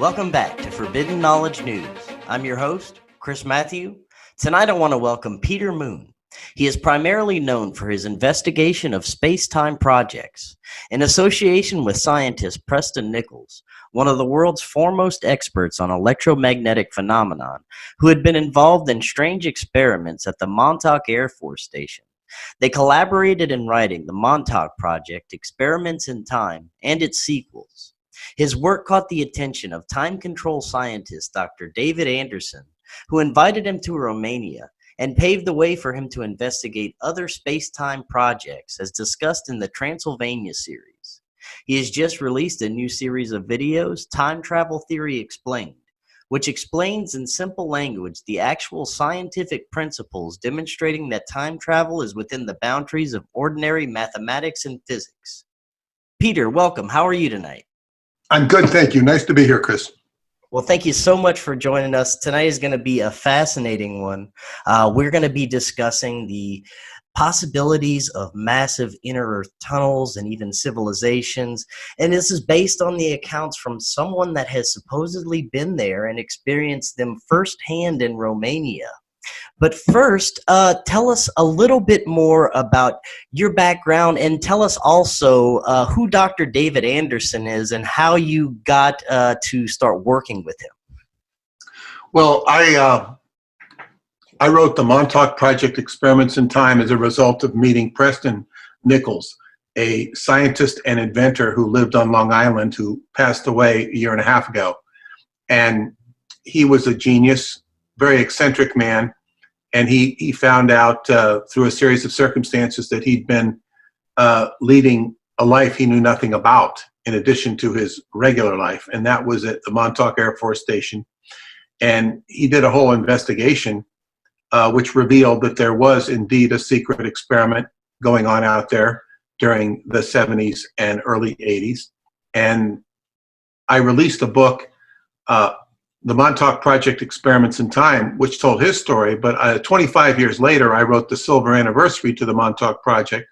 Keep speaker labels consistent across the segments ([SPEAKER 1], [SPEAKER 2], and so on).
[SPEAKER 1] Welcome back to Forbidden Knowledge News. I'm your host, Chris Matthew. Tonight I want to welcome Peter Moon. He is primarily known for his investigation of space-time projects. In association with scientist Preston Nichols, one of the world's foremost experts on electromagnetic phenomenon, who had been involved in strange experiments at the Montauk Air Force Station. They collaborated in writing the Montauk Project, Experiments in Time, and its sequels. His work caught the attention of time control scientist Dr. David Anderson, who invited him to Romania and paved the way for him to investigate other space-time projects as discussed in the Transylvania series. He has just released a new series of videos, Time Travel Theory Explained, which explains in simple language the actual scientific principles demonstrating that time travel is within the boundaries of ordinary mathematics and physics. Peter, welcome. How are you tonight?
[SPEAKER 2] I'm good, thank you. Nice to be here, Chris.
[SPEAKER 1] Well, thank you so much for joining us. Tonight is going to be a fascinating one. We're going to be discussing the possibilities of massive inner Earth tunnels and even civilizations. And this is based on the accounts from someone that has supposedly been there and experienced them firsthand in Romania. But first, tell us a little bit more about your background, and tell us also who Dr. David Anderson is and how you got to start working with him.
[SPEAKER 2] Well, I wrote the Montauk Project Experiments in Time as a result of meeting Preston Nichols, a scientist and inventor who lived on Long Island who passed away a year and a half ago. And he was a genius, very eccentric man. And he found out through a series of circumstances that he'd been leading a life he knew nothing about in addition to his regular life. And that was at the Montauk Air Force Station. And he did a whole investigation which revealed that there was indeed a secret experiment going on out there during the 70s and early 80s. And I released a book, the Montauk Project Experiments in Time, which told his story, but 25 years later, I wrote the silver anniversary to the Montauk Project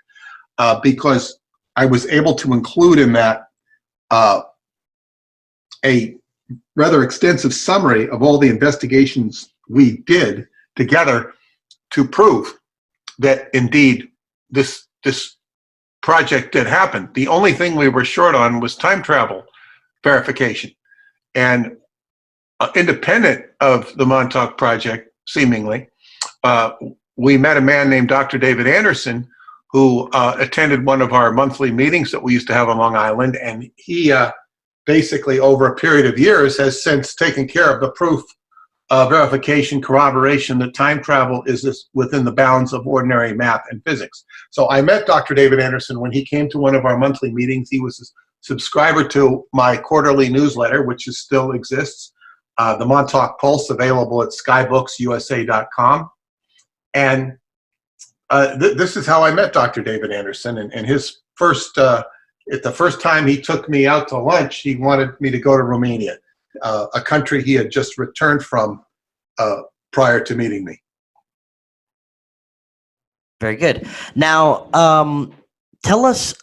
[SPEAKER 2] because I was able to include in that a rather extensive summary of all the investigations we did together to prove that indeed this project did happen. The only thing we were short on was time travel verification. And independent of the Montauk Project, seemingly, we met a man named Dr. David Anderson who attended one of our monthly meetings that we used to have on Long Island, and he basically over a period of years has since taken care of the proof, verification, corroboration that time travel is within the bounds of ordinary math and physics. So I met Dr. David Anderson when he came to one of our monthly meetings. He was a subscriber to my quarterly newsletter, which still exists. The Montauk Pulse, available at skybooks.usa.com. And this is how I met Dr. David Anderson. And his first, at the first time he took me out to lunch, he wanted me to go to Romania, a country he had just returned from prior to meeting me.
[SPEAKER 1] Very good. Now, tell us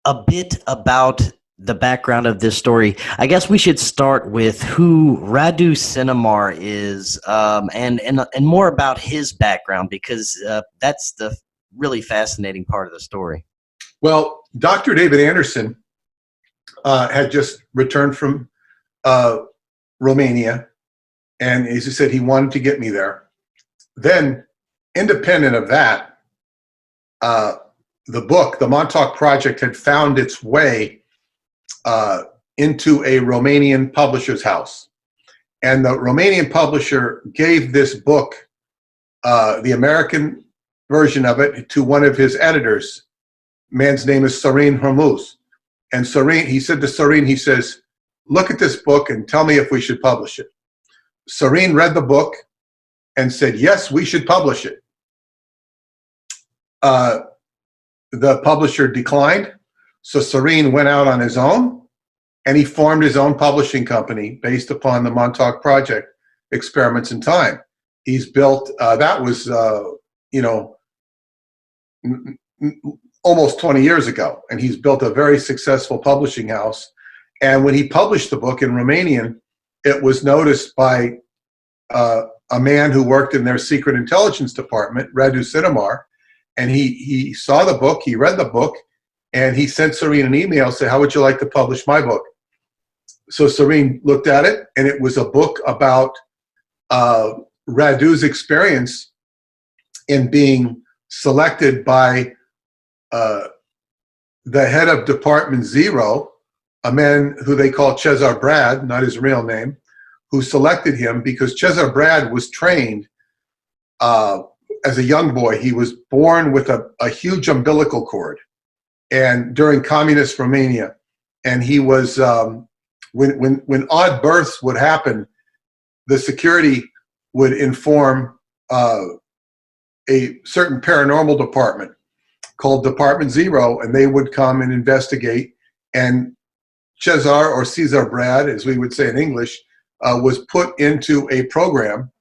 [SPEAKER 1] a bit about the background of this story. I guess we should start with who Radu Cinemar is, and more about his background, because that's the really fascinating part of the story.
[SPEAKER 2] Well, Dr. David Anderson had just returned from Romania, and as he said, he wanted to get me there. Then, independent of that, the book, The Montauk Project, had found its way into a Romanian publisher's house. And the Romanian publisher gave this book, the American version of it, to one of his editors. Man's name is Sorin Hormuz. And Sorin, he said to Sorin, he says, look at this book and tell me if we should publish it. Sorin read the book and said, yes, we should publish it. The publisher declined. So Sorin went out on his own, and he formed his own publishing company based upon the Montauk Project Experiments in Time. He's built, that was, almost 20 years ago, and he's built a very successful publishing house. And when he published the book in Romanian, it was noticed by a man who worked in their secret intelligence department, Radu Sinamar, and he saw the book, he read the book, and he sent Serene an email, say, how would you like to publish my book? So Serene looked at it, and it was a book about Radu's experience in being selected by the head of Department Zero, a man who they call Cesar Brad, not his real name, who selected him because Cesar Brad was trained as a young boy. He was born with a huge umbilical cord, and during communist Romania, and he was when odd births would happen, the security would inform a certain paranormal department called Department Zero, and they would come and investigate. And Cesar, or Cesar Brad, as we would say in English, was put into a program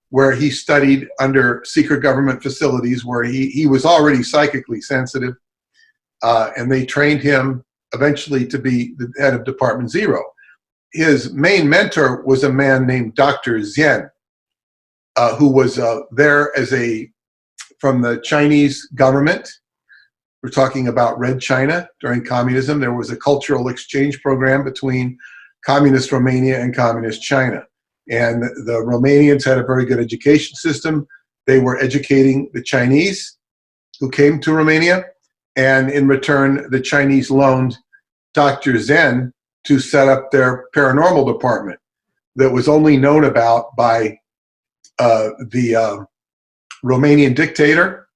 [SPEAKER 2] where he studied under secret government facilities where he was already psychically sensitive, and they trained him eventually to be the head of Department Zero. His main mentor was a man named Dr. Zen, who was there as from the Chinese government. We're talking about Red China during communism. There was a cultural exchange program between communist Romania and communist China. And the Romanians had a very good education system. They were educating the Chinese who came to Romania. And in return, the Chinese loaned Dr. Zen to set up their paranormal department that was only known about by the Romanian dictator,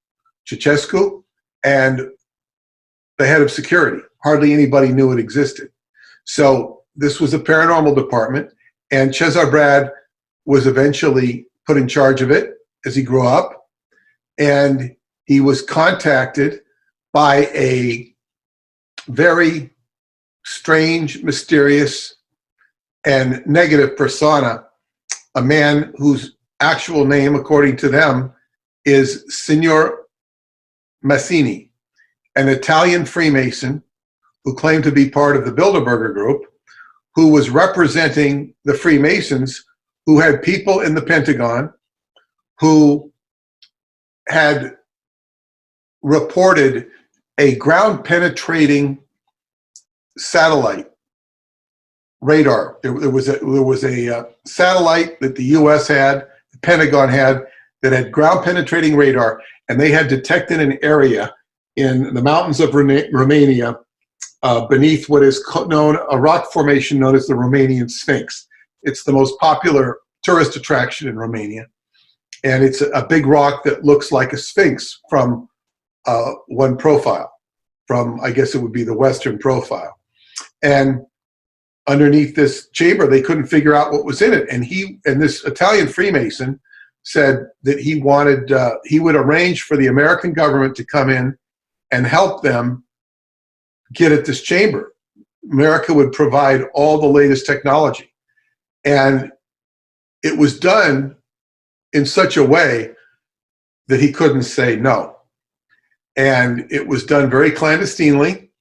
[SPEAKER 2] Ceausescu, and the head of security. Hardly anybody knew it existed. So this was a paranormal department, and Cesar Brad was eventually put in charge of it as he grew up, and he was contacted by a very strange, mysterious, and negative persona, a man whose actual name, according to them, is Signor Massini, an Italian Freemason who claimed to be part of the Bilderberger group, who was representing the Freemasons, who had people in the Pentagon who had reported a ground-penetrating satellite radar. There was a satellite that the U.S. had, the Pentagon had, that had ground-penetrating radar, and they had detected an area in the mountains of Romania beneath what is known, a rock formation known as the Romanian Sphinx. It's the most popular tourist attraction in Romania, and it's a big rock that looks like a sphinx from one profile, from, I guess it would be the Western profile. And underneath this chamber, they couldn't figure out what was in it. And this Italian Freemason said that he would arrange for the American government to come in and help them get at this chamber. America would provide all the latest technology. And it was done in such a way that he couldn't say no. And it was done very clandestinely.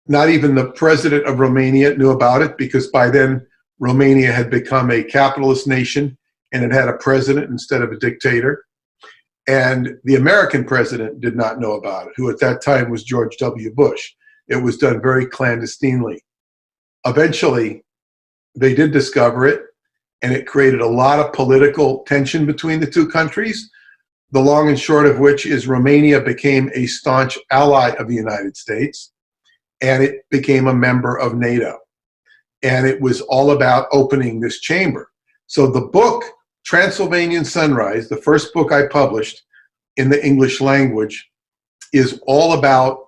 [SPEAKER 2] Not even the president of Romania knew about it, because by then Romania had become a capitalist nation and it had a president instead of a dictator. And the American president did not know about it, who at that time was George W. Bush. It was done very clandestinely. Eventually, they did discover it, and it created a lot of political tension between the two countries, the long and short of which is Romania became a staunch ally of the United States, and it became a member of NATO. And it was all about opening this chamber. So the book, Transylvanian Sunrise, the first book I published in the English language, is all about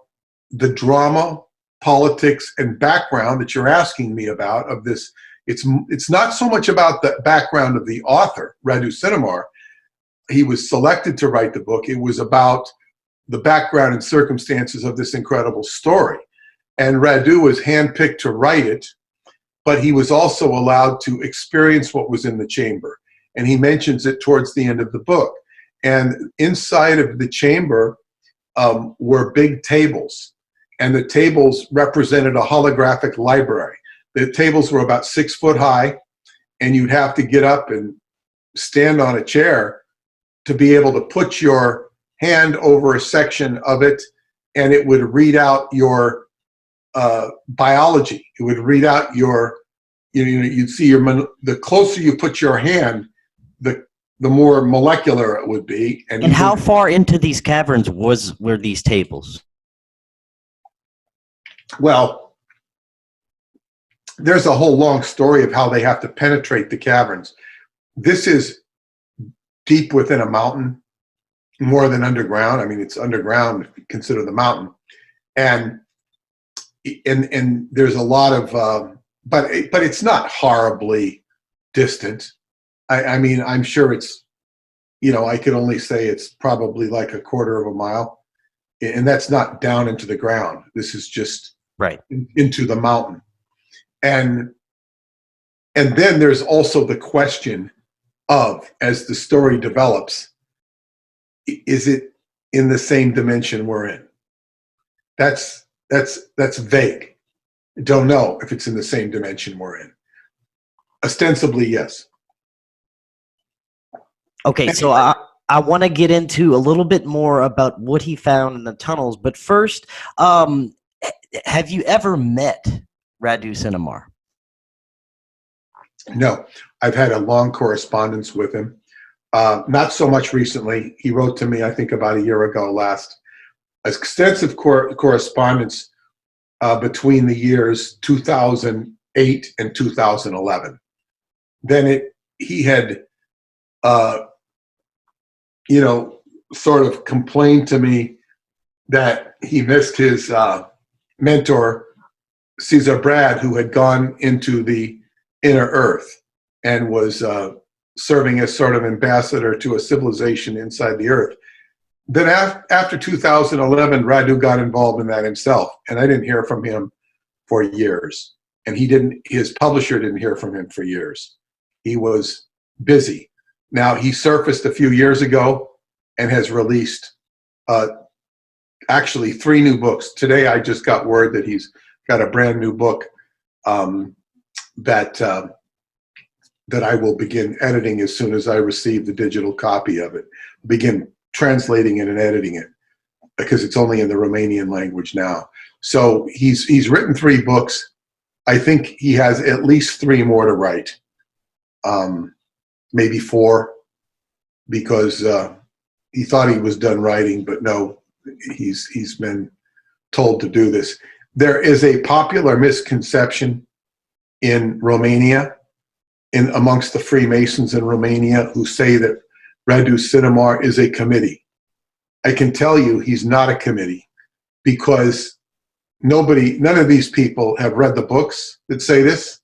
[SPEAKER 2] the drama, politics, and background that you're asking me about of this. It's not so much about the background of the author, Radu Sinamar. He was selected to write the book. It was about the background and circumstances of this incredible story. And Radu was handpicked to write it, but he was also allowed to experience what was in the chamber. And he mentions it towards the end of the book. And inside of the chamber were big tables. And the tables represented a holographic library. The tables were about 6 foot high, and you'd have to get up and stand on a chair to be able to put your hand over a section of it, and it would read out your biology. It would read out your, you'd see the closer you put your hand, the more molecular it would be.
[SPEAKER 1] And how far into these caverns were these tables?
[SPEAKER 2] Well, there's a whole long story of how they have to penetrate the caverns. This is deep within a mountain, more than underground. I mean, it's underground if you consider the mountain. And there's a lot of, but it's not horribly distant. I mean, I'm sure it's, I could only say it's probably like a quarter of a mile. And that's not down into the ground. This is just
[SPEAKER 1] right
[SPEAKER 2] into the mountain. And then there's also the question of, as the story develops, is it in the same dimension we're in? That's vague. Don't know if it's in the same dimension we're in. Ostensibly, yes.
[SPEAKER 1] Okay, so I want to get into a little bit more about what he found in the tunnels, but first, have you ever met Radu Sinamar?
[SPEAKER 2] No, I've had a long correspondence with him. Not so much recently. He wrote to me, I think, about a year ago last. Extensive correspondence between the years 2008 and 2011. Then he had, sort of complained to me that he missed his mentor, Caesar Brad, who had gone into the inner earth and was serving as sort of ambassador to a civilization inside the earth. Then after 2011, Radu got involved in that himself, and I didn't hear from him for years. And his publisher didn't hear from him for years. He was busy. Now, he surfaced a few years ago and has released actually 3 new books. Today, I just got word that he's got a brand new book that I will begin editing as soon as I receive the digital copy of it. Begin translating it and editing it, because it's only in the Romanian language now. So he's written 3 books. I think he has at least 3 more to write, maybe 4, because he thought he was done writing, but no, he's been told to do this. There is a popular misconception in Romania, amongst the Freemasons in Romania, who say that Radu Sinamar is a committee. I can tell you he's not a committee, because none of these people have read the books that say this.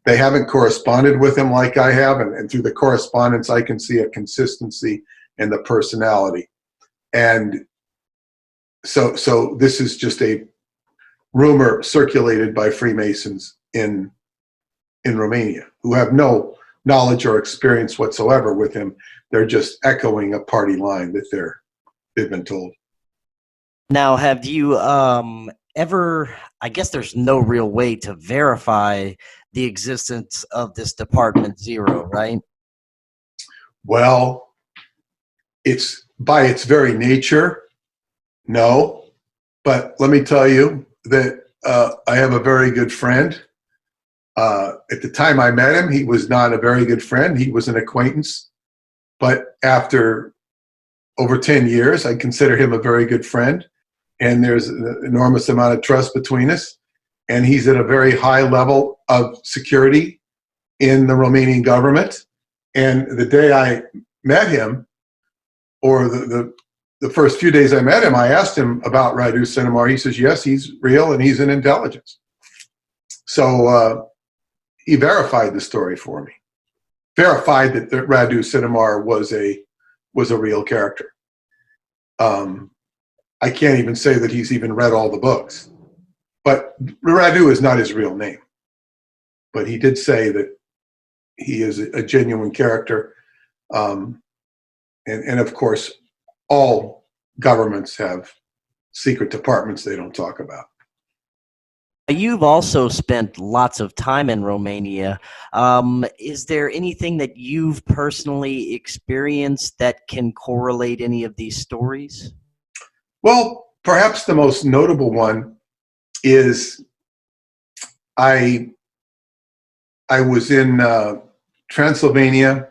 [SPEAKER 2] They haven't corresponded with him like I have, and through the correspondence I can see a consistency in the personality. And so this is just a rumor circulated by Freemasons in Romania, who have no knowledge or experience whatsoever with him. They're just echoing a party line that they've been told.
[SPEAKER 1] Now, have you ever, I guess there's no real way to verify the existence of this Department Zero, right?
[SPEAKER 2] Well, it's by its very nature, no. But let me tell you that I have a very good friend. At the time I met him, he was not a very good friend. He was an acquaintance. But after over 10 years, I consider him a very good friend. And there's an enormous amount of trust between us. And he's at a very high level of security in the Romanian government. And the day I met him, or the first few days I met him, I asked him about Radu Sinamar. He says, yes, he's real and he's in intelligence. So he verified the story for me. Verified that Radu Sinamar was a real character. I can't even say that he's even read all the books. But Radu is not his real name. But he did say that he is a genuine character. And of course, all governments have secret departments they don't talk about.
[SPEAKER 1] You've also spent lots of time in Romania. Is there anything that you've personally experienced that can correlate any of these stories?
[SPEAKER 2] Well, perhaps the most notable one is I I was in Transylvania,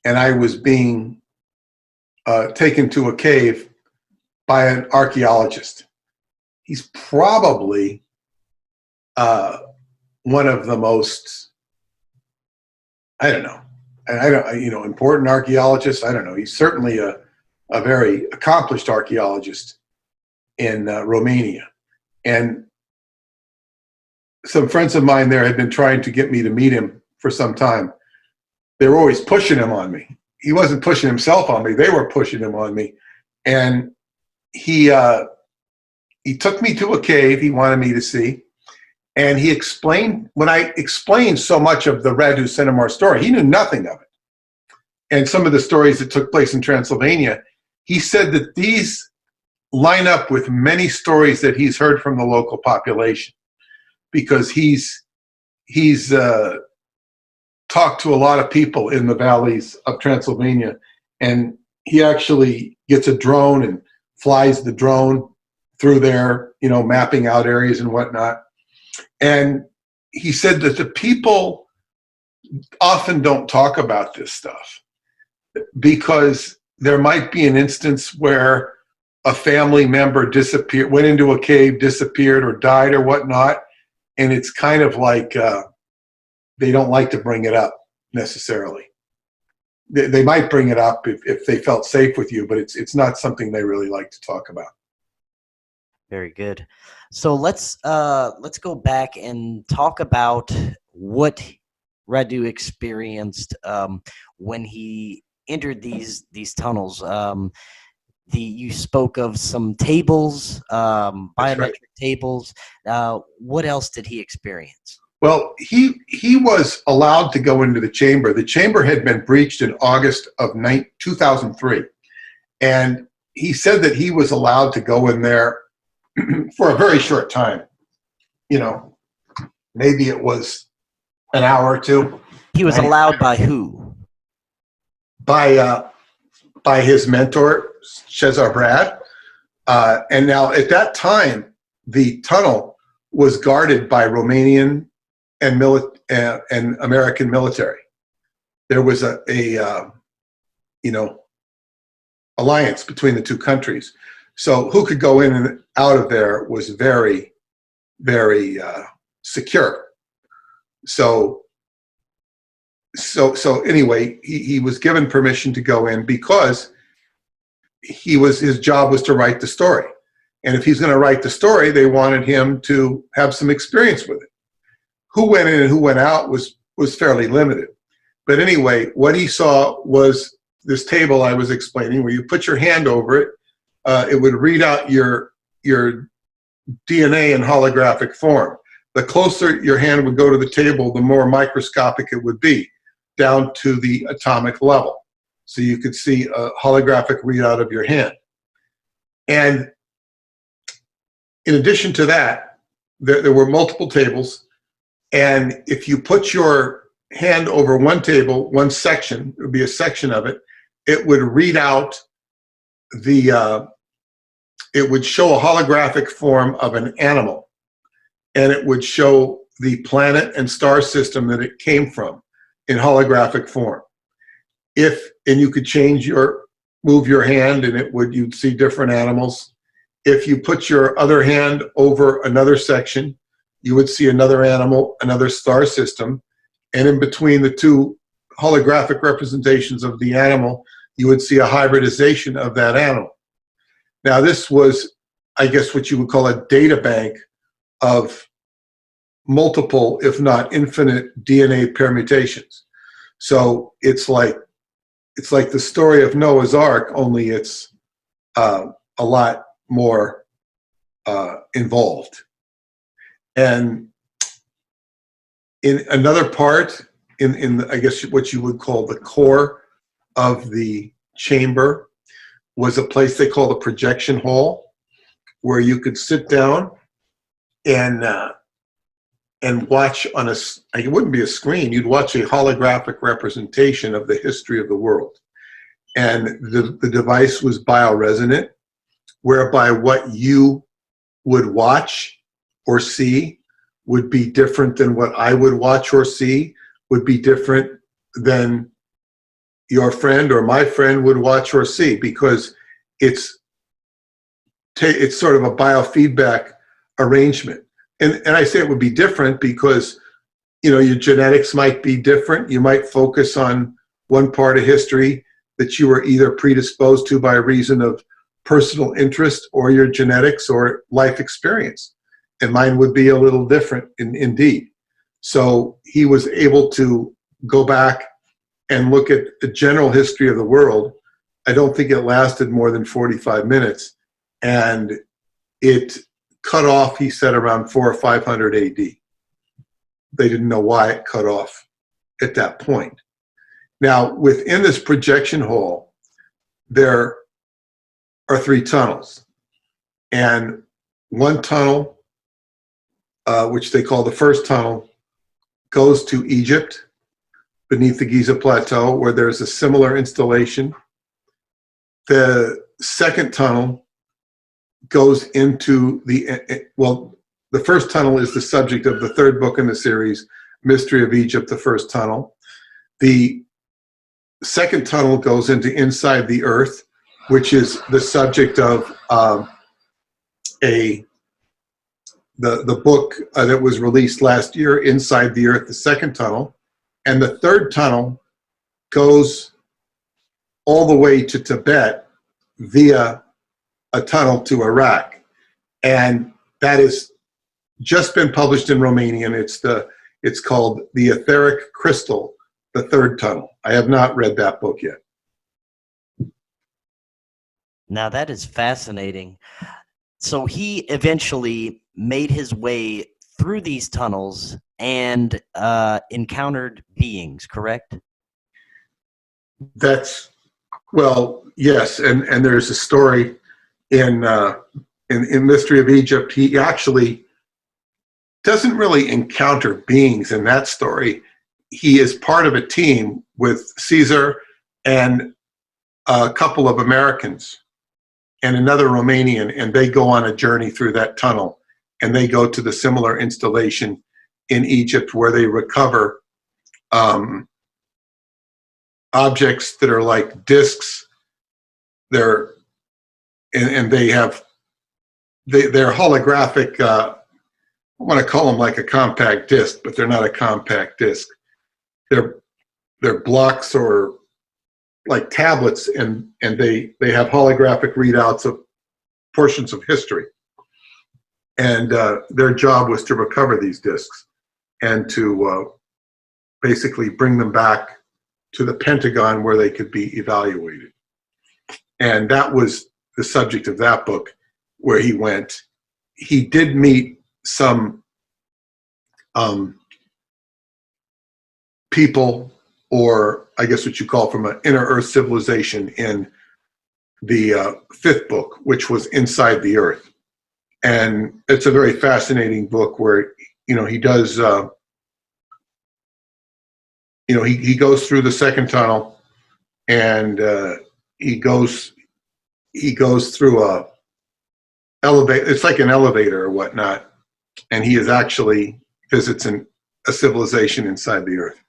[SPEAKER 2] and I was being taken to a cave by an archaeologist. He's probably one of the most, I don't know, I don't, important archaeologists. I don't know. He's certainly a very accomplished archaeologist in Romania. And some friends of mine there had been trying to get me to meet him for some time. They were always pushing him on me. He wasn't pushing himself on me. They were pushing him on me. And he took me to a cave he wanted me to see. And he explained, when I explained so much of the Radu Senemar story, he knew nothing of it. And some of the stories that took place in Transylvania, he said that these line up with many stories that he's heard from the local population, because he's talked to a lot of people in the valleys of Transylvania, and he actually gets a drone and flies the drone through there, mapping out areas and whatnot. And he said that the people often don't talk about this stuff because there might be an instance where a family member disappeared, went into a cave, disappeared, or died or whatnot. And it's kind of like they don't like to bring it up necessarily. They might bring it up if they felt safe with you, but it's not something they really like to talk about.
[SPEAKER 1] Very good. So let's go back and talk about what Radu experienced when he entered these tunnels. You spoke of some tables, biometric
[SPEAKER 2] right.
[SPEAKER 1] tables. What else did he experience?
[SPEAKER 2] Well, he was allowed to go into the chamber. The chamber had been breached in August of 2003. And he said that he was allowed to go in there for a very short time. Maybe it was an hour or two.
[SPEAKER 1] He was allowed by who?
[SPEAKER 2] By his mentor, Cesar Brad. And now at that time, the tunnel was guarded by Romanian and American military. There was a alliance between the two countries. So who could go in and out of there was very, very secure. So anyway, he was given permission to go in because his job was to write the story. And if he's going to write the story, they wanted him to have some experience with it. Who went in and who went out was fairly limited. But anyway, what he saw was this table I was explaining, where you put your hand over it. It would read out your DNA in holographic form. The closer your hand would go to the table, the more microscopic it would be, down to the atomic level. So you could see a holographic readout of your hand. And in addition to that, there were multiple tables. And if you put your hand over one table, one section, it would be a section of it, it would read out it would show a holographic form of an animal. And it would show the planet and star system that it came from in holographic form. And you could move your hand, and you'd see different animals. If you put your other hand over another section, you would see another animal, another star system. And in between the two holographic representations of the animal, you would see a hybridization of that animal. Now, this was, I guess, what you would call a data bank of multiple, if not infinite, DNA permutations. So it's like the story of Noah's Ark, only it's a lot more involved. And in another part, in I guess what you would call the core of the chamber, was a place they call the projection hall, where you could sit down and and watch on it wouldn't be a screen, you'd watch a holographic representation of the history of the world. And the device was bioresonant, whereby what you would watch or see would be different than what I would watch or see, would be different than your friend or my friend would watch or see, because it's sort of a biofeedback arrangement. And I say it would be different because, your genetics might be different. You might focus on one part of history that you were either predisposed to by reason of personal interest or your genetics or life experience. And mine would be a little different indeed. So he was able to go back and look at the general history of the world. I don't think it lasted more than 45 minutes. And it cut off, he said, around 400 or 500 AD. They didn't know why it cut off at that point. Now, within this projection hole, there are 3 tunnels. And one tunnel, which they call the first tunnel, goes to Egypt, beneath the Giza Plateau, where there's a similar installation. The second tunnel goes into the first tunnel is the subject of the 3rd book in the series, Mystery of Egypt, the First Tunnel. The second tunnel goes into Inside the Earth, which is the subject of the book that was released last year, Inside the Earth, the second tunnel. And the third tunnel goes all the way to Tibet via a tunnel to Iraq. And that has just been published in Romanian. It's called The Etheric Crystal, the Third Tunnel. I have not read that book yet.
[SPEAKER 1] Now that is fascinating. So he eventually made his way through these tunnels and encountered beings, correct?
[SPEAKER 2] Yes. And there's a story in Mystery of Egypt. He actually doesn't really encounter beings in that story. He is part of a team with Caesar and a couple of Americans and another Romanian, and they go on a journey through that tunnel, and they go to the similar installation in Egypt where they recover objects that are like discs. They're holographic. I want to call them like a compact disc, but they're not a compact disc. They're blocks or like tablets, and they have holographic readouts of portions of history. And their job was to recover these discs and to basically bring them back to the Pentagon where they could be evaluated. And that was the subject of that book, where he went. He did meet some people, or I guess what you call from an inner Earth civilization, in the 5th book, which was Inside the Earth. And it's a very fascinating book where, he does, he goes through the second tunnel, and he goes through a elevator. It's like an elevator or whatnot, and he actually visits a civilization inside the Earth.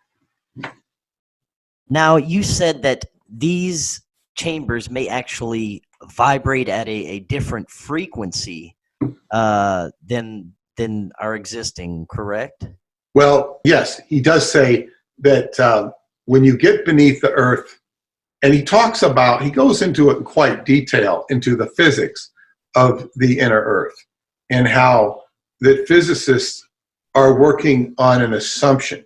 [SPEAKER 1] Now, you said that these chambers may actually vibrate at a different frequency than are existing, correct?
[SPEAKER 2] Well, yes, he does say that when you get beneath the Earth, and he goes into it in quite detail, into the physics of the inner Earth, and how that physicists are working on an assumption.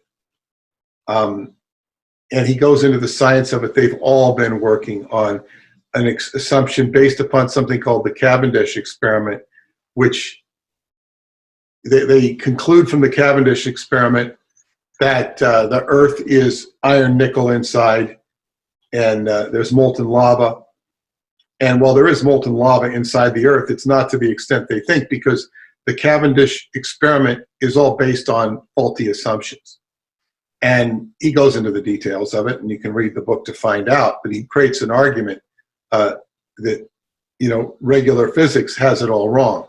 [SPEAKER 2] And he goes into the science of it. They've all been working on an assumption based upon something called the Cavendish experiment, which they conclude from the Cavendish experiment that the Earth is iron nickel inside, and there's molten lava. And while there is molten lava inside the Earth, it's not to the extent they think, because the Cavendish experiment is all based on faulty assumptions. And he goes into the details of it, and you can read the book to find out. But he creates an argument that, regular physics has it all wrong.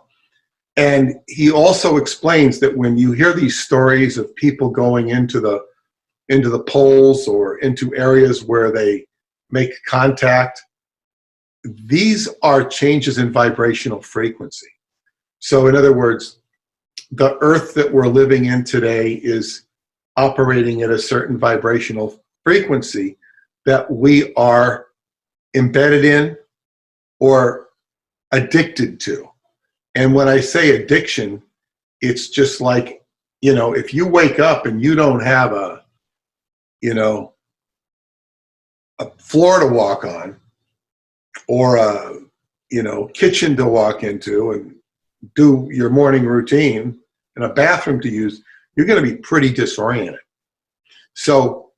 [SPEAKER 2] And he also explains that when you hear these stories of people going into the poles or into areas where they make contact, these are changes in vibrational frequency. So in other words, the Earth that we're living in today is operating at a certain vibrational frequency that we are embedded in or addicted to. And when I say addiction, it's just like, if you wake up and you don't have a floor to walk on, or a kitchen to walk into and do your morning routine, and a bathroom to use, you're going to be pretty disoriented. So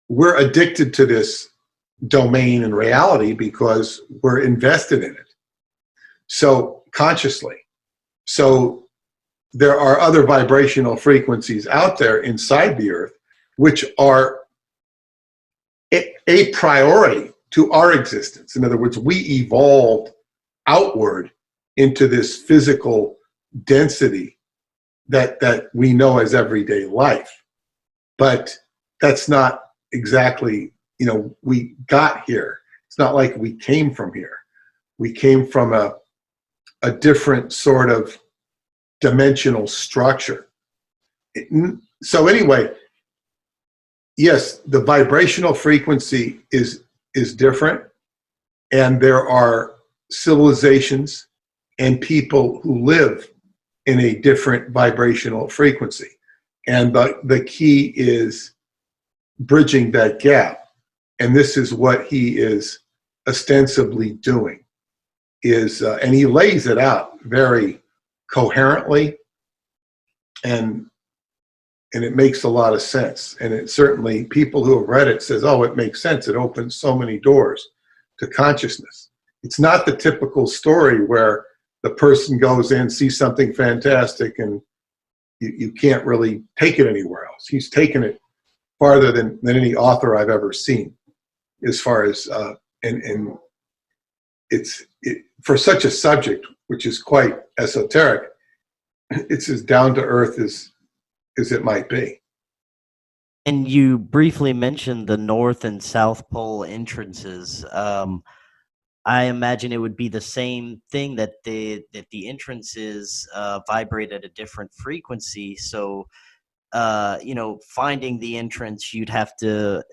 [SPEAKER 2] we're addicted to this domain and reality because we're invested in it. So consciously. So there are other vibrational frequencies out there inside the Earth, which are a priority to our existence. In other words, we evolved outward into this physical density that we know as everyday life. But that's not exactly, we got here. It's not like we came from here. We came from a different sort of dimensional structure. So anyway, yes, the vibrational frequency is different, and there are civilizations and people who live in a different vibrational frequency. And the key is bridging that gap. And this is what he is ostensibly doing, and he lays it out very coherently, and it makes a lot of sense. And it certainly, people who have read it says, oh, it makes sense. It opens so many doors to consciousness. It's not the typical story where the person goes in, sees something fantastic, and you can't really take it anywhere else. He's taken it farther than any author I've ever seen, as far as, and for such a subject, which is quite esoteric, it's as down to earth as it might be.
[SPEAKER 1] And you briefly mentioned the North and South Pole entrances. I imagine it would be the same thing, that the entrances vibrate at a different frequency. So, finding the entrance, you'd have to,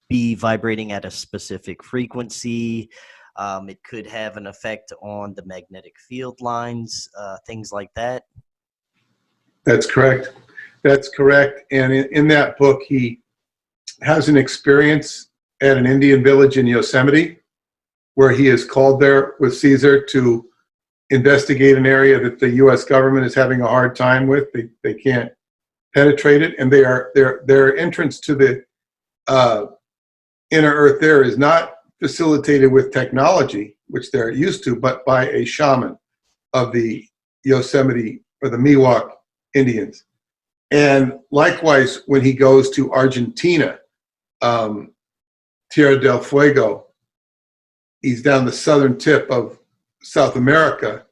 [SPEAKER 1] be vibrating at a specific frequency. It could have an effect on the magnetic field lines, things like that.
[SPEAKER 2] That's correct. That's correct. And in that book, he has an experience at an Indian village in Yosemite, where he is called there with Caesar to investigate an area that the U.S. government is having a hard time with. They can't penetrate it, and their entrance to the inner earth there is not facilitated with technology, which they're used to, but by a shaman of the Yosemite or the Miwok Indians. And likewise, when he goes to Argentina, Tierra del Fuego, he's down the southern tip of South America.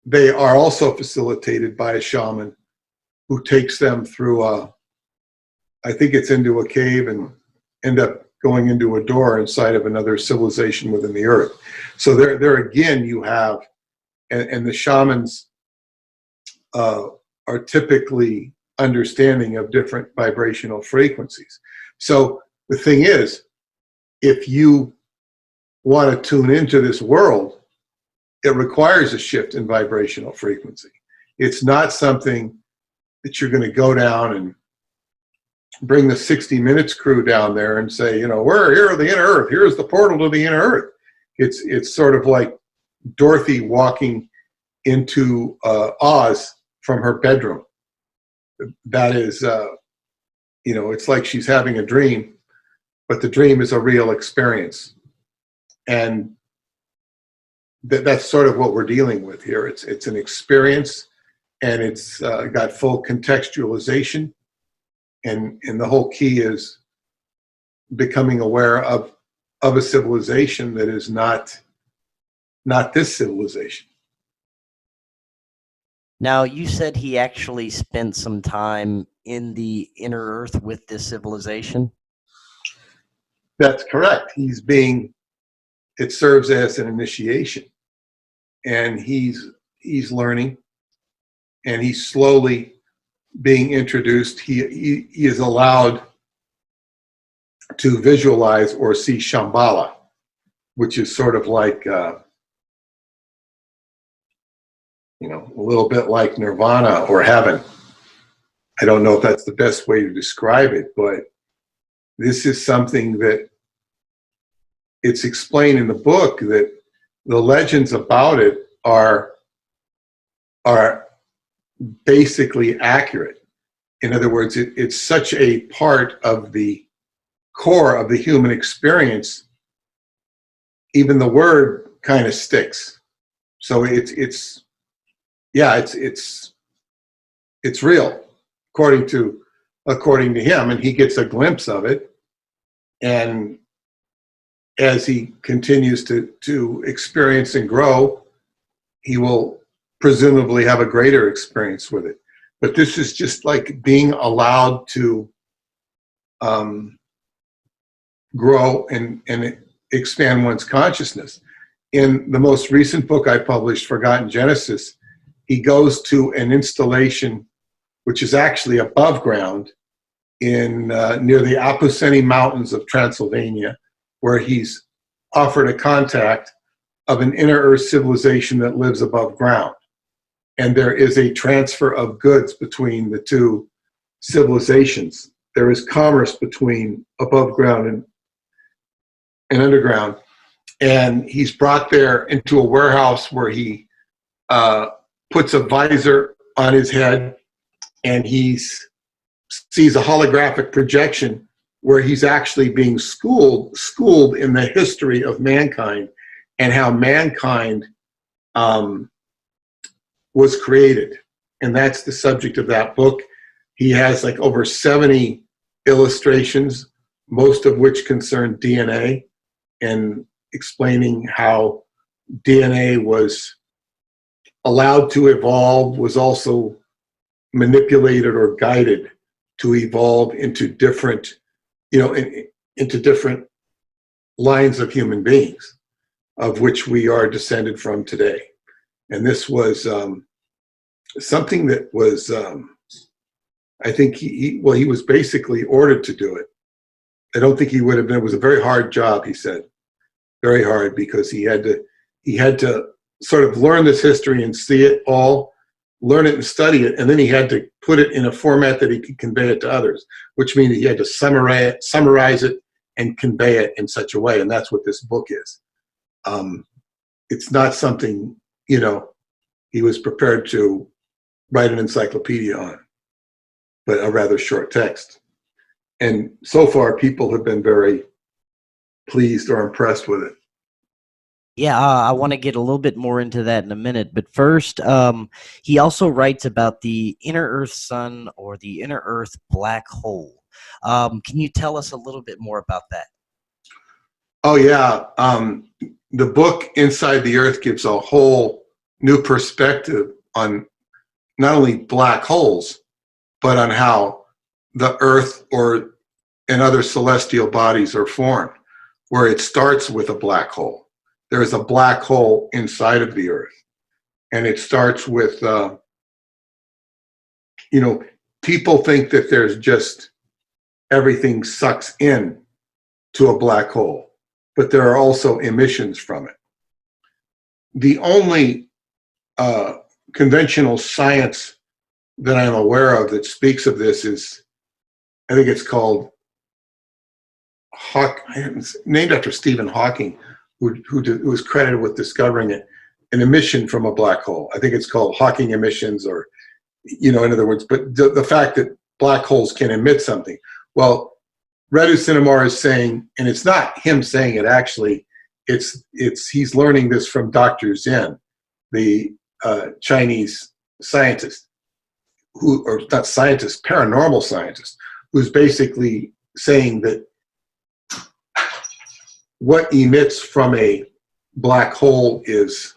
[SPEAKER 2] They are also facilitated by a shaman who takes them through, I think it's into a cave, and end up going into a door inside of another civilization within the earth. So there again, you have, and the shamans are typically understanding of different vibrational frequencies. So the thing is, if you want to tune into this world, it requires a shift in vibrational frequency. It's not something that you're going to go down and bring the 60 Minutes crew down there and say, we're here at the inner earth. Here's the portal to the inner earth. It's sort of like Dorothy walking into Oz from her bedroom. That is, it's like she's having a dream, but the dream is a real experience. And that's sort of what we're dealing with here. It's an experience, and it's got full contextualization, and the whole key is becoming aware of a civilization that is not this civilization.
[SPEAKER 1] Now, you said he actually spent some time in the inner earth with this civilization.
[SPEAKER 2] That's correct. It serves as an initiation, and he's learning, and he's slowly being introduced. He is allowed to visualize or see Shambhala, which is sort of like, a little bit like nirvana or heaven. I don't know if that's the best way to describe it, but this is something that it's explained in the book that the legends about it are basically accurate. In other words, it's such a part of the core of the human experience, even the word kind of sticks. So it's real, according to him, and he gets a glimpse of it, and as he continues to experience and grow, he will presumably have a greater experience with it. But this is just like being allowed to grow and expand one's consciousness. In the most recent book I published, Forgotten Genesis, he goes to an installation which is actually above ground in near the Apuseni Mountains of Transylvania, where he's offered a contact of an inner earth civilization that lives above ground. And there is a transfer of goods between the two civilizations. There is commerce between above ground and underground. And he's brought there into a warehouse where he puts a visor on his head, and he sees a holographic projection where he's actually being schooled in the history of mankind and how mankind was created. And that's the subject of that book. He has like over 70 illustrations, most of which concern DNA, and explaining how DNA was allowed to evolve, was also manipulated or guided to evolve into different, into different lines of human beings, of which we are descended from today. And this was something that was, I think he was basically ordered to do it. I don't think he would have been. It was a very hard job, he said, very hard, because he had to sort of learn this history and see it all, learn it and study it, and then he had to put it in a format that he could convey it to others, which means he had to summarize it and convey it in such a way, and that's what this book is. It's not something, he was prepared to write an encyclopedia on, but a rather short text. And so far, people have been very pleased or impressed with it.
[SPEAKER 1] Yeah, I want to get a little bit more into that in a minute. But first, he also writes about the inner Earth sun, or the inner Earth black hole. Can you tell us a little bit more about that?
[SPEAKER 2] Oh, yeah. The book Inside the Earth gives a whole new perspective on not only black holes, but on how the Earth and other celestial bodies are formed, where it starts with a black hole. There is a black hole inside of the Earth. And it starts with, people think that there's just everything sucks in to a black hole, but there are also emissions from it. The only conventional science that I'm aware of that speaks of this is, I think it's called it's named after Stephen Hawking, who was credited with discovering it, an emission from a black hole. I think it's called Hawking emissions, or, in other words, but the fact that black holes can emit something. Well, Radu Sinamar is saying, and it's not him saying it actually, he's learning this from Dr. Zen, the Chinese scientist, or not scientist, paranormal scientist, who's basically saying that what emits from a black hole is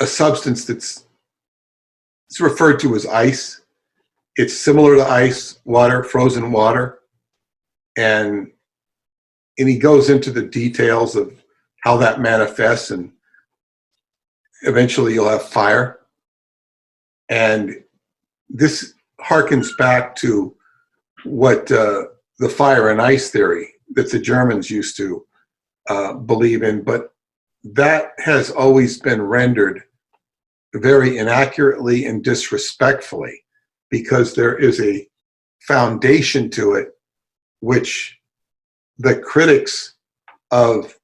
[SPEAKER 2] a substance it's referred to as ice. It's similar to ice, water, frozen water. And he goes into the details of how that manifests, and eventually you'll have fire. And this harkens back to what the fire and ice theory that the Germans used to believe in, but that has always been rendered very inaccurately and disrespectfully, because there is a foundation to it which the critics of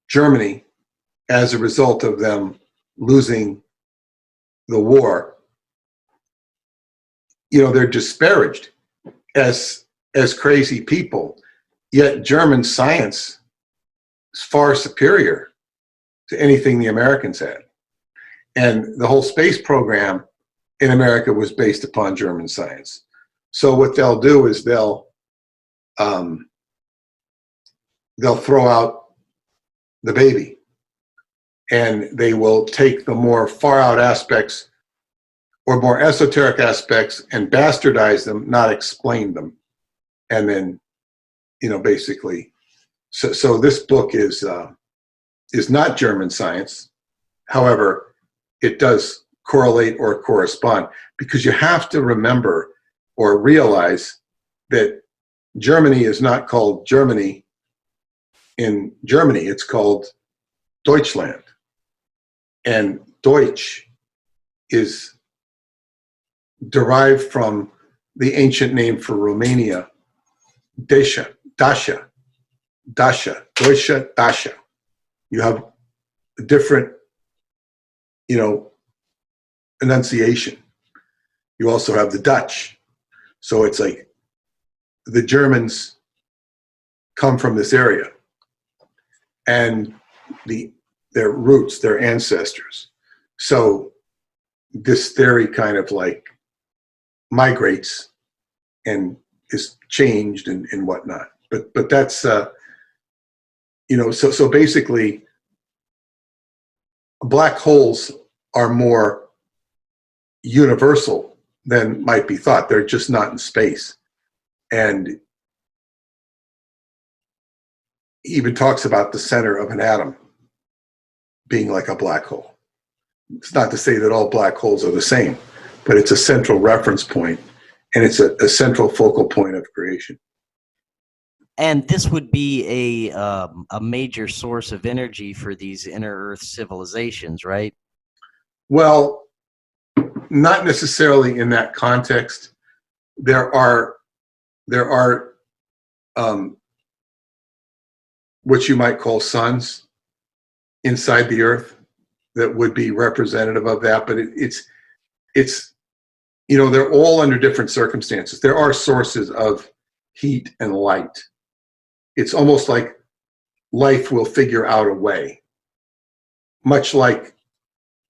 [SPEAKER 2] Germany, as a result of them losing the war, they're disparaged as crazy people. Yet German science is far superior to anything the Americans had. And the whole space program in America was based upon German science. So what they'll do is they'll throw out the baby, and they will take the more far out aspects or more esoteric aspects and bastardize them, not explain them. And then, basically, so this book is not German science. However, it does correlate or correspond, because you have to remember or realize that Germany is not called Germany in Germany. It's called Deutschland. And Deutsch is derived from the ancient name for Romania, Dasha, Deutsche, Dasha. You have a different, enunciation. You also have the Dutch. So it's like the Germans come from this area, and their roots, their ancestors. So this theory kind of like migrates and is changed and whatnot. But that's so basically black holes are more universal than might be thought. They're just not in space. And he even talks about the center of an atom being like a black hole. It's not to say that all black holes are the same, but it's a central reference point, and it's a central focal point of creation.
[SPEAKER 1] And this would be a major source of energy for these inner Earth civilizations, right?
[SPEAKER 2] Well, not necessarily in that context. There are what you might call suns inside the Earth that would be representative of that, but it's they're all under different circumstances. There are sources of heat and light. It's almost like life will figure out a way, much like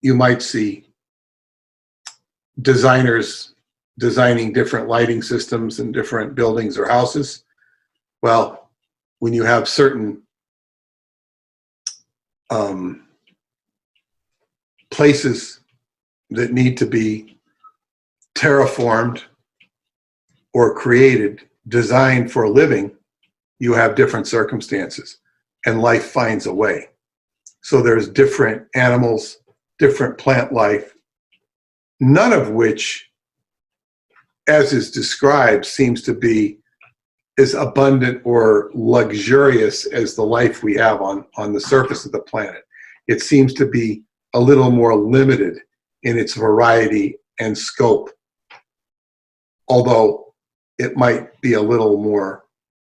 [SPEAKER 2] you might see designers designing different lighting systems in different buildings or houses. Well, when you have certain places that need to be terraformed or created, designed for living, you have different circumstances, and life finds a way. So there's different animals, different plant life, none of which, as is described, seems to be as abundant or luxurious as the life we have on the surface of the planet. It seems to be a little more limited in its variety and scope, although it might be a little more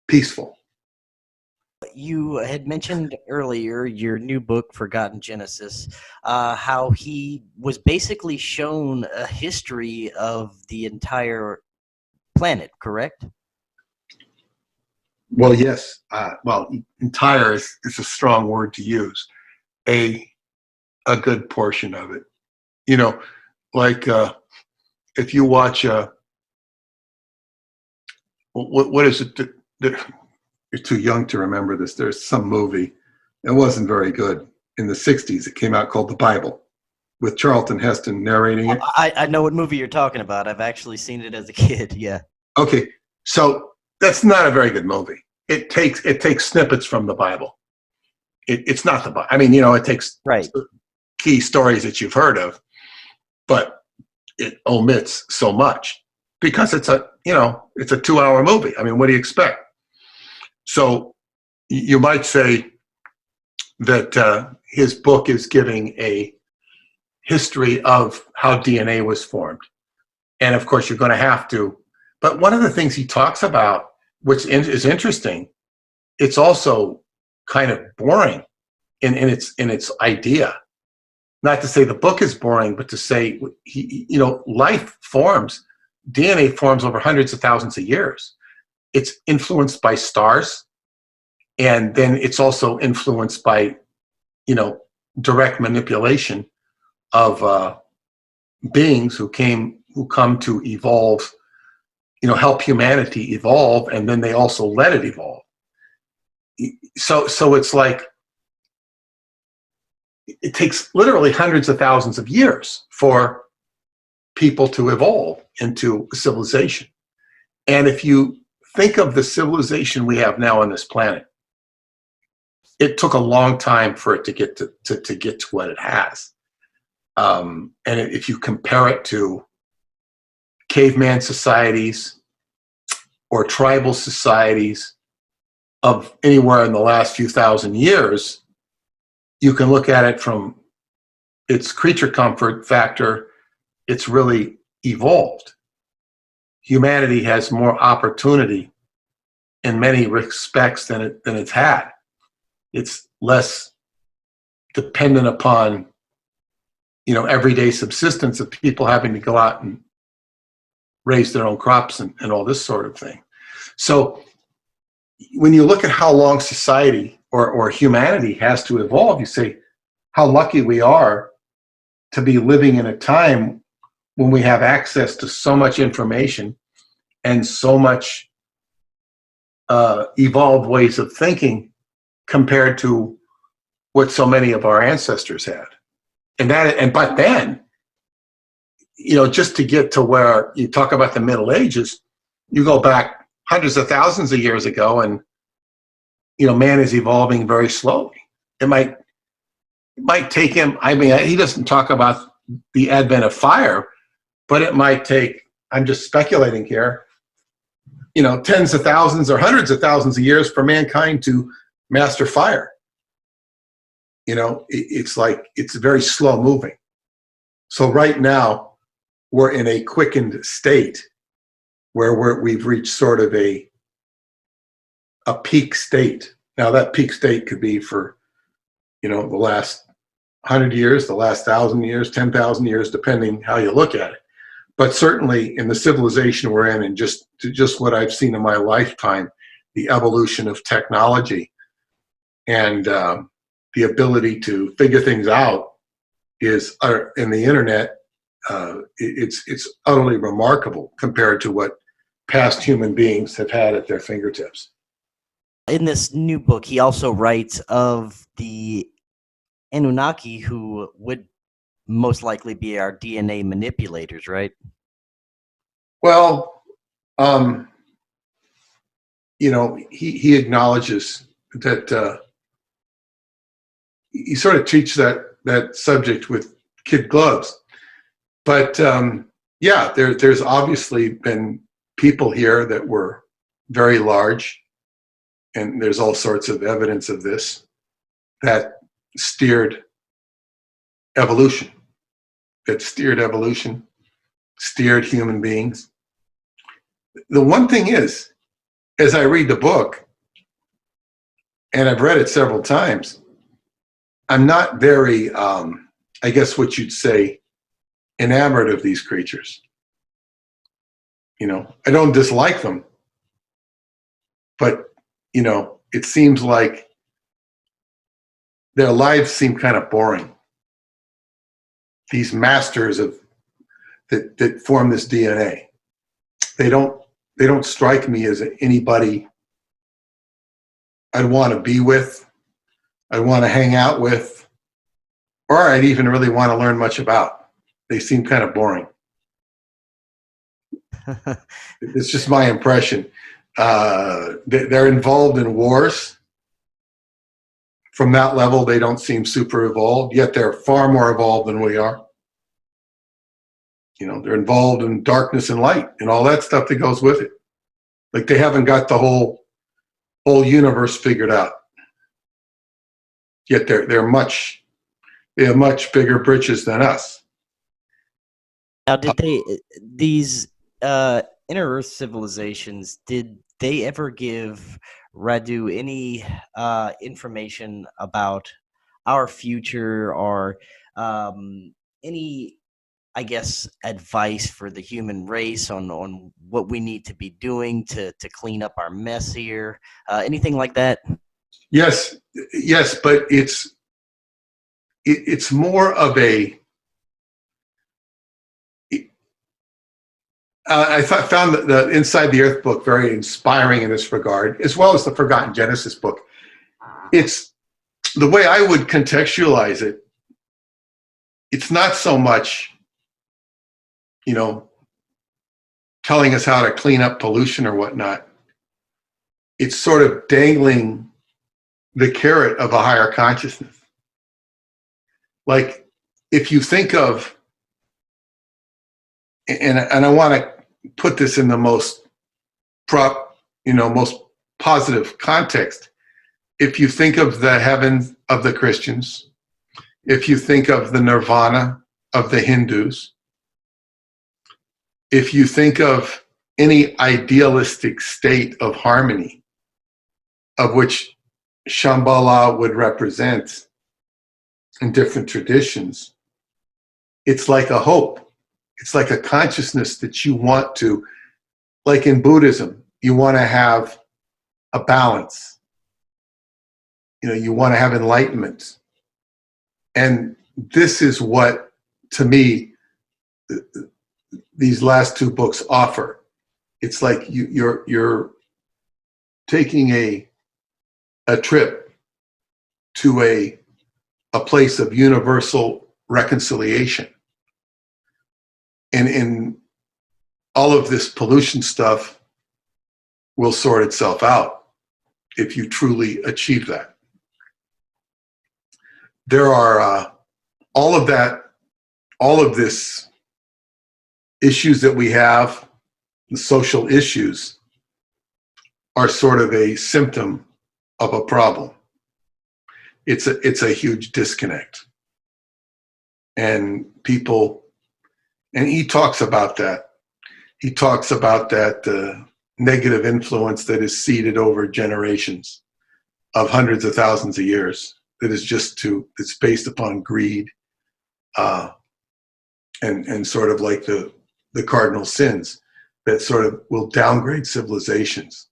[SPEAKER 2] peaceful.
[SPEAKER 1] You had mentioned earlier your new book, Forgotten Genesis, how he was basically shown a history of the entire planet, correct?
[SPEAKER 2] Well, yes. Entire is a strong word to use. A good portion of it. You know, like if you watch what is it? You're too young to remember this. There's some movie. It wasn't very good in the '60s. It came out called The Bible, with Charlton Heston narrating it.
[SPEAKER 1] I know what movie you're talking about. I've actually seen it as a kid. Yeah.
[SPEAKER 2] Okay, so that's not a very good movie. It takes snippets from the Bible. It's not the Bible. I mean, it takes key stories that you've heard of, but it omits so much because it's a 2-hour movie. I mean, what do you expect? So you might say that his book is giving a history of how DNA was formed. And of course, you're going to have to. But one of the things he talks about, which is interesting, it's also kind of boring in its idea. Not to say the book is boring, but to say, life forms, DNA forms over hundreds of thousands of years. It's influenced by stars, and then it's also influenced by, direct manipulation of beings who come to evolve, help humanity evolve, and then they also let it evolve. So it's like it takes literally hundreds of thousands of years for people to evolve into civilization. And if you think of the civilization we have now on this planet, it took a long time for it to get to what it has. And if you compare it to caveman societies or tribal societies of anywhere in the last few thousand years, you can look at it from its creature comfort factor. It's really evolved. Humanity has more opportunity in many respects than it's had. It's less dependent upon, everyday subsistence of people having to go out and raise their own crops and all this sort of thing. So when you look at how long society or humanity has to evolve, you say how lucky we are to be living in a time when we have access to so much information and so much evolved ways of thinking compared to what so many of our ancestors had. But then, just to get to where you talk about the Middle Ages, you go back hundreds of thousands of years ago, and man is evolving very slowly. It might take him. I mean, he doesn't talk about the advent of fire, but it might take. I'm just speculating here. Tens of thousands or hundreds of thousands of years for mankind to master fire. It's very slow moving. So right now, we're in a quickened state where we've reached sort of a peak state. Now that peak state could be for, the last 100 years, the last 1,000 years, 10,000 years, depending how you look at it. But certainly in the civilization we're in, and just what I've seen in my lifetime, the evolution of technology and the ability to figure things out is in the internet. It's utterly remarkable compared to what past human beings have had at their fingertips.
[SPEAKER 1] In this new book, he also writes of the Anunnaki, who would most likely be our DNA manipulators, right?
[SPEAKER 2] Well, he acknowledges that he sort of treats that subject with kid gloves. But there's obviously been people here that were very large, and there's all sorts of evidence of this, that steered evolution, steered human beings. The one thing is, as I read the book, and I've read it several times, I'm not very, I guess what you'd say, enamored of these creatures. I don't dislike them, but it seems like their lives seem kind of boring. These masters that form this DNA, they don't strike me as anybody I'd want to be with, I'd want to hang out with, or I'd even really want to learn much about. They seem kind of boring. It's just my impression. They're involved in wars. From that level, they don't seem super evolved, yet they're far more evolved than we are. They're involved in darkness and light and all that stuff that goes with it. Like they haven't got the whole universe figured out. Yet they have much bigger britches than us.
[SPEAKER 1] Now, did these inner Earth civilizations, did they ever give Radu any information about our future, or any, I guess, advice for the human race on what we need to be doing to clean up our mess here? Anything like that?
[SPEAKER 2] Yes, but it's more of a. I found the Inside the Earth book very inspiring in this regard, as well as the Forgotten Genesis book. It's the way I would contextualize it. It's not so much, telling us how to clean up pollution or whatnot. It's sort of dangling the carrot of a higher consciousness. Like if you think of, and I want to put this in the most most positive context. If you think of the heaven of the Christians, if you think of the nirvana of the Hindus, if you think of any idealistic state of harmony, of which Shambhala would represent in different traditions, it's like a hope. It's like a consciousness that you want to, like in Buddhism, you want to have a balance. You want to have enlightenment. And this is what, to me, these last two books offer. It's like you're taking a trip to a place of universal reconciliation. And in all of this pollution stuff will sort itself out if you truly achieve that. There are all of this issues that we have, the social issues, are sort of a symptom of a problem. It's a huge disconnect. And he talks about that. He talks about that negative influence that is seeded over generations of hundreds of thousands of years. That is it's based upon greed, and sort of like the cardinal sins that sort of will downgrade civilizations.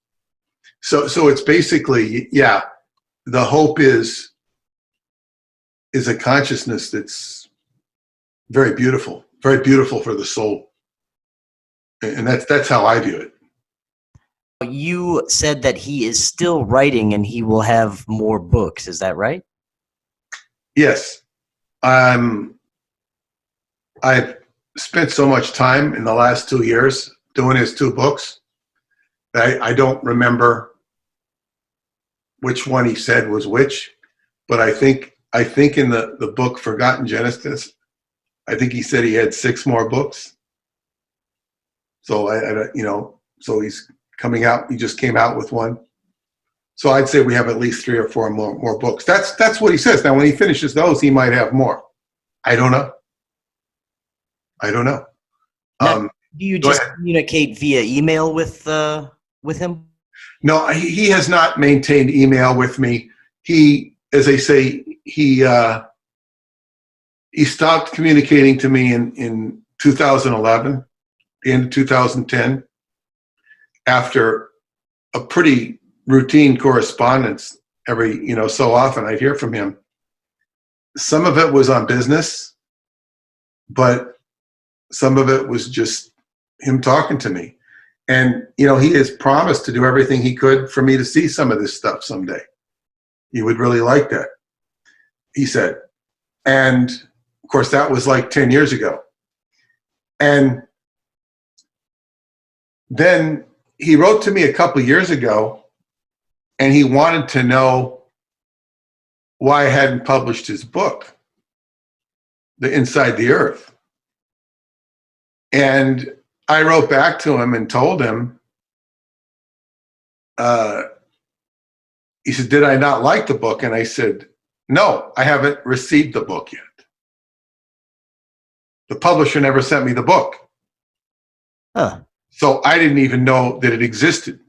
[SPEAKER 2] So it's basically, the hope is a consciousness that's very beautiful for the soul. And that's how I view it.
[SPEAKER 1] You said that he is still writing and he will have more books. Is that right?
[SPEAKER 2] Yes. I've spent so much time in the last 2 years doing his 2 books that I don't remember which one he said was which, but I think in the book Forgotten Genesis, I think he said he had 6 more books. So so he's coming out. He just came out with one. So I'd say we have at least 3 or 4 more books. That's what he says. Now, when he finishes those, he might have more. I don't know.
[SPEAKER 1] Now, do you just communicate via email with him?
[SPEAKER 2] No, he has not maintained email with me. He, as I say, he stopped communicating to me in 2011, the end of 2010, after a pretty routine correspondence every, so often I'd hear from him. Some of it was on business, but some of it was just him talking to me. And, he has promised to do everything he could for me to see some of this stuff someday. He would really like that, he said. And of course, that was like 10 years ago. And then he wrote to me a couple of years ago, and he wanted to know why I hadn't published his book, The Inside the Earth. And I wrote back to him and told him, he said, did I not like the book? And I said, no, I haven't received the book yet. The publisher never sent me the book.
[SPEAKER 1] Huh.
[SPEAKER 2] So I didn't even know that it existed.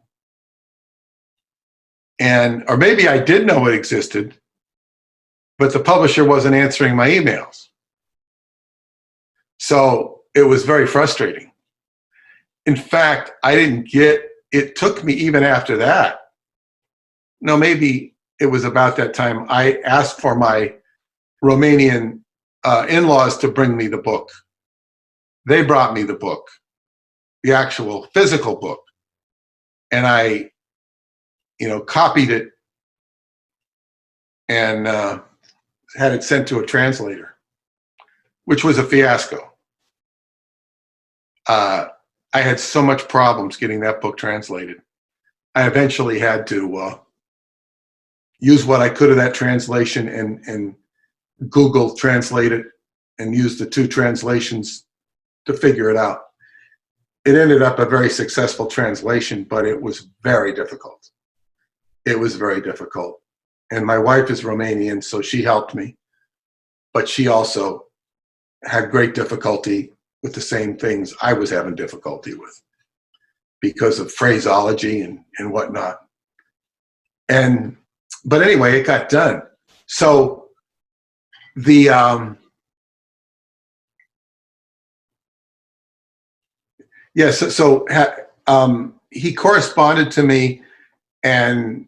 [SPEAKER 2] Or maybe I did know it existed, but the publisher wasn't answering my emails. So it was very frustrating. In fact, it took me even after that. No, maybe it was about that time I asked for my Romanian in-laws to bring me the book. They brought me the book, the actual physical book. And I, copied it and had it sent to a translator, which was a fiasco. I had so much problems getting that book translated. I eventually had to use what I could of that translation and Google translate it and use the two translations to figure it out. It ended up a very successful translation, but it was very difficult. It was very difficult. And my wife is Romanian, so she helped me. But she also had great difficulty with the same things I was having difficulty with because of phraseology and whatnot. But anyway, it got done. So he corresponded to me and,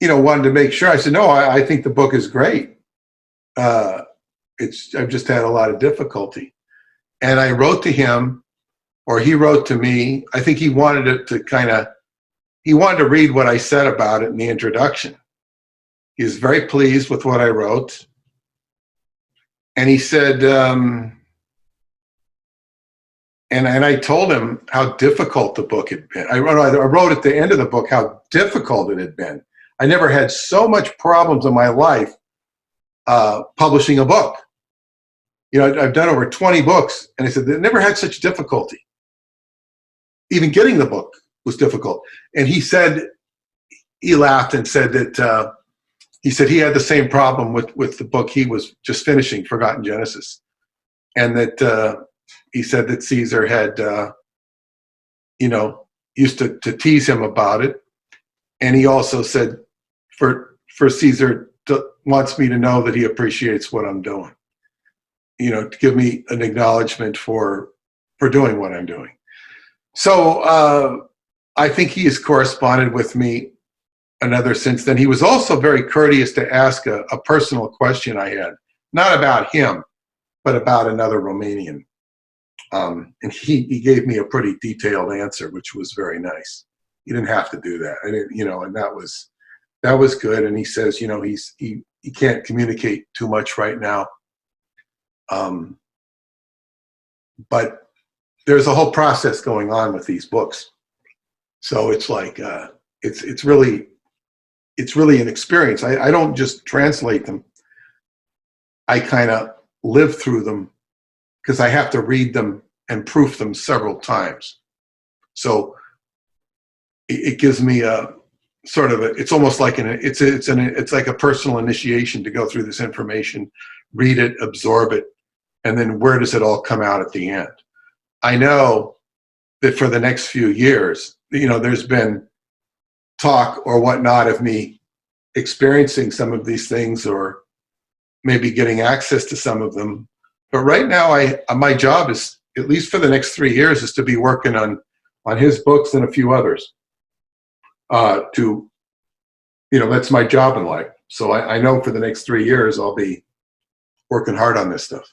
[SPEAKER 2] wanted to make sure. I said, no, I think the book is great. I've just had a lot of difficulty. And I wrote to him, or he wrote to me. I think he wanted it to he wanted to read what I said about it in the introduction. He was very pleased with what I wrote. And he said, and I told him how difficult the book had been. I wrote at the end of the book how difficult it had been. I never had so much problems in my life publishing a book. I've done over 20 books, and I said, I never had such difficulty. Even getting the book was difficult. And he laughed and said that, he said he had the same problem with the book he was just finishing, Forgotten Genesis. And that he said that Caesar had, used to tease him about it. And he also said, for Caesar wants me to know that he appreciates what I'm doing, to give me an acknowledgement for doing what I'm doing. So I think he has corresponded with me another since then. He was also very courteous to ask a personal question I had, not about him, but about another Romanian. And he gave me a pretty detailed answer, which was very nice. He didn't have to do that. I didn't, and that was good. And he says, he can't communicate too much right now. But there's a whole process going on with these books. So it's like, it's really an experience. I don't just translate them. I kind of live through them because I have to read them and proof them several times. So it gives me a sort of it's almost like it's like a personal initiation to go through this information, read it, absorb it, and then where does it all come out at the end? I know that for the next few years, there's been talk or whatnot of me experiencing some of these things or maybe getting access to some of them. But right now, my job is, at least for the next 3 years, is to be working on his books and a few others. to, that's my job in life. So I know for the next 3 years, I'll be working hard on this stuff.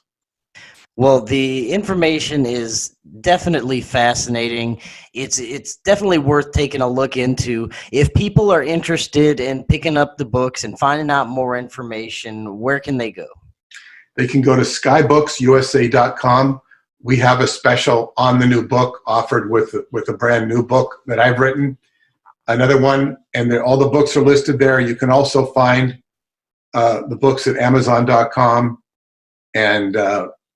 [SPEAKER 1] Well, the information is definitely fascinating. It's definitely worth taking a look into. If people are interested in picking up the books and finding out more information, where can they go?
[SPEAKER 2] They can go to skybooksusa.com. We have a special on the new book offered with a brand new book that I've written. Another one, and all the books are listed there. You can also find the books at Amazon.com and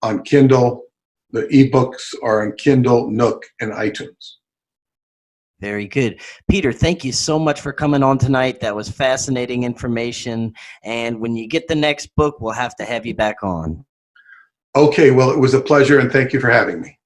[SPEAKER 2] on Kindle. The ebooks are on Kindle, Nook, and iTunes.
[SPEAKER 1] Very good. Peter, thank you so much for coming on tonight. That was fascinating information. And when you get the next book, we'll have to have you back on.
[SPEAKER 2] Okay, well, it was a pleasure, and thank you for having me.